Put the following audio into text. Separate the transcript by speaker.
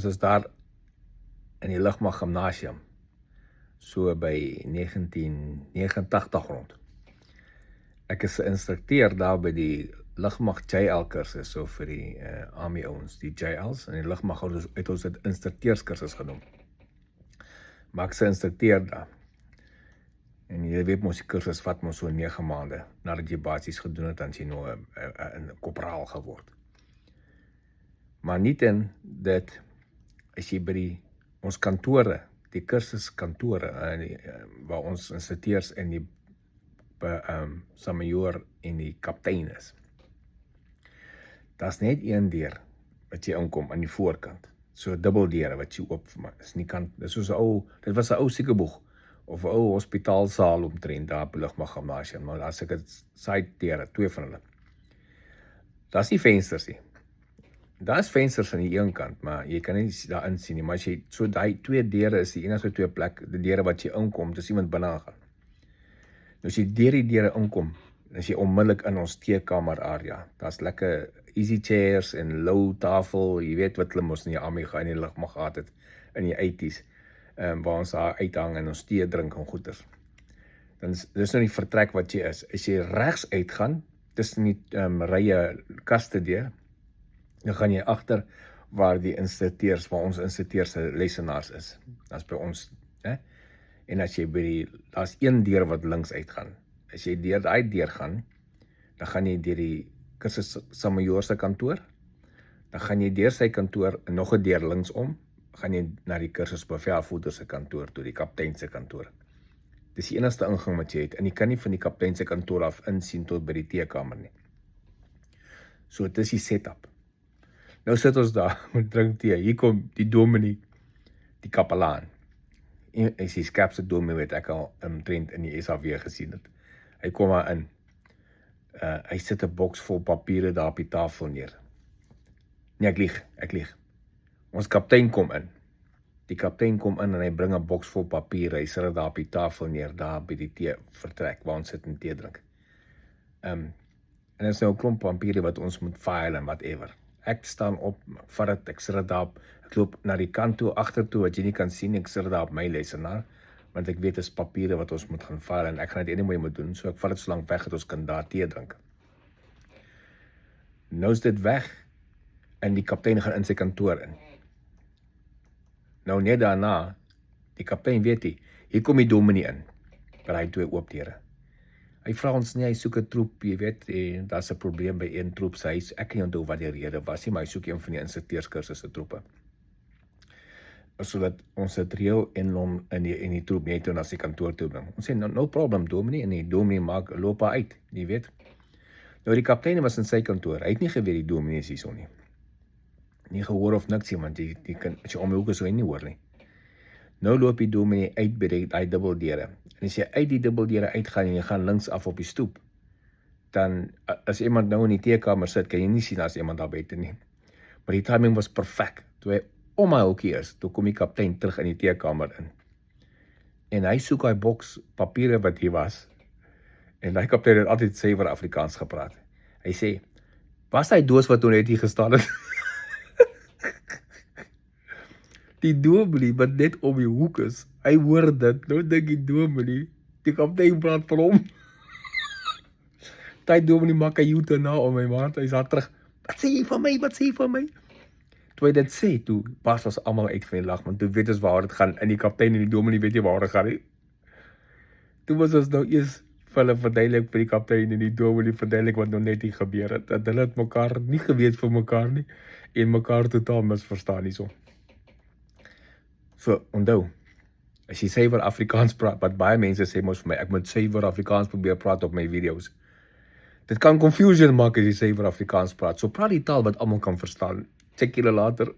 Speaker 1: ons is daar in die Lugmag Gimnasium, so by 1989 rond. Ek is 'n instrukteur daar by die Lugmag JL kursus, so vir die Army ouens, die JLs, en die Lugmag het ons dit instrukteurskursus genoem. Maar ek is 'n instrukteur daar. En jy weet mos, die kursus vat mos so 9 maande, nadat jy basies gedoen het, dan is jy nou 'n korporaal geword. Maar niet in dit, as jy by ons kantore, die kursuskantore, waar ons instrukteurs en die samajoor en die kaptein is. Daar's net een deur wat jy inkom aan die voorkant. So dubbeldeure wat jy oop is nie kant. Dis soos 'n ou, dit was 'n ou siekeboeg of 'n ou hospitaalsaal omtrent daar by Lugmag Gimnasium. Maar daar's seker side deure, 2 van hulle. Daar's nie vensters nie. Daar's vensters aan die een kant, maar jy kan nie daarin sien nie. Maar as jy so daai 2 deure is die enigste 2 plek, die deure wat jy inkom, dis iemand binne gaan. Nou as jy deur die deure inkom, dan is jy onmiddellik in ons teekamer area. Daar's lekker easy chairs en low tafel, jy weet wat hulle mos in die army gaan in die Lugmag gehad het in die 80s, waar ons daar uithang en ons tee drink en goeters. Dan dis nou die vertrek wat jy is. As jy regs uitgaan, tussen die rye kaste deur, dan gaan jy agter waar die instrukteurs, waar ons instrukteurs se lesenaars is. Dit's by ons, En as jy daar's een deur wat links uitgaan. As jy deur daai deur gaan, dan gaan jy deur die kursus samajoor se kantoor, dan gaan jy deur sy kantoor en nog 'n deur linksom, gaan jy na die kursus bevelvoerder se kantoor toe, die kaptein se kantoor. Dis die enigste ingang wat jy het, en jy kan nie van die kaptein se kantoor af insien tot by die teekamer nie. So dit is die setup. Nou sit ons daar, met drink tee, hier kom die dominee, die kapelaan. Is die skerpste dominee wat ek al omtrent in die SAW gesien het. Hy kom maar in, hy sit 'n boks vol papiere daar op die tafel neer. Nee, ek lieg. Ons kaptein kom in. Die kaptein kom in en hy bring 'n boks vol papiere, hy sit dit daar op die tafel neer, daar by die tee vertrek, waar ons sit en tee drink. En is nou 'n klomp papiere wat ons moet file en whatever. Ek staan op, vat dit, ek sit dit daar op, ek loop na die kant toe, agtertoe, wat jy nie kan sien, ek sit dit daar op my lesenaar, want ek weet is papiere wat ons moet gaan file, en ek gaan dit anyway moet doen, so ek vat dit so lank weg, dat ons kan daar tee drink. Nou is dit weg, en die kaptein gaan in sy kantoor in. Nou net daarna, die kaptein weet hy, hier kom die dominee in, by hy 2 oop deure. Hy vra ons nie, hy soek 'n troep, jy weet, daar's 'n probleem by een troep, ek kan nie onthou wat die rede was nie, maar hy soek een van die instrukteurskursus se troepe. Sodat ons dit reël en hom in die troep net toe na sy kantoor toe bring. Ons sê, no problem, dominee, en die dominee loop uit, jy weet. Nou die kaptein was in sy kantoor, hy het nie geweet die dominee is hierso nie. Nie gehoor of niks nie, want die kan, as jy om die hoek is, so hy nie hoor nie. Nou loop die dominee uit by die dubbeldeure. En as jy uit die dubbeldeure uitgaan en jy gaan links af op die stoep, dan as iemand nou in die teekamer sit, kan jy nie sien as iemand daar buite nie. Maar die timing was perfek. Toe hy om my hoekie is, toe kom die kaptein terug in die teekamer in. En hy soek hy boks papiere wat hier was. En die kaptein het altyd suiwer Afrikaans gepraat. Hy sê, was hy doos wat toe net hier gestaan het? Die dominee wat net om die hoek is, hy hoor dit, nou dink die dominee, die kaptein praat van hom. Die dominee maak hy U-turn na om my maat, hy sê terug, wat sê jy van my? Toe hy dit sê, toe pas ons almal uit van die lag, want toe weet ons waar dit gaan, en die kaptein en die dominee weet jy waar dit gaan, Toe was ons nou eers vir hulle verduidelik vir die kaptein en die dominee verduidelik wat nou net hier gebeur het, dat hulle het mekaar nie geweet vir mekaar nie, en mekaar totaal misverstaan hierso. So, onthou, as jy suiwer Afrikaans praat, wat baie mense sê mos vir my, ek moet suiwer Afrikaans probeer praat op my video's. Dit kan confusion maak as jy suiwer Afrikaans praat, so praat die taal wat almal kan verstaan. Check julle later.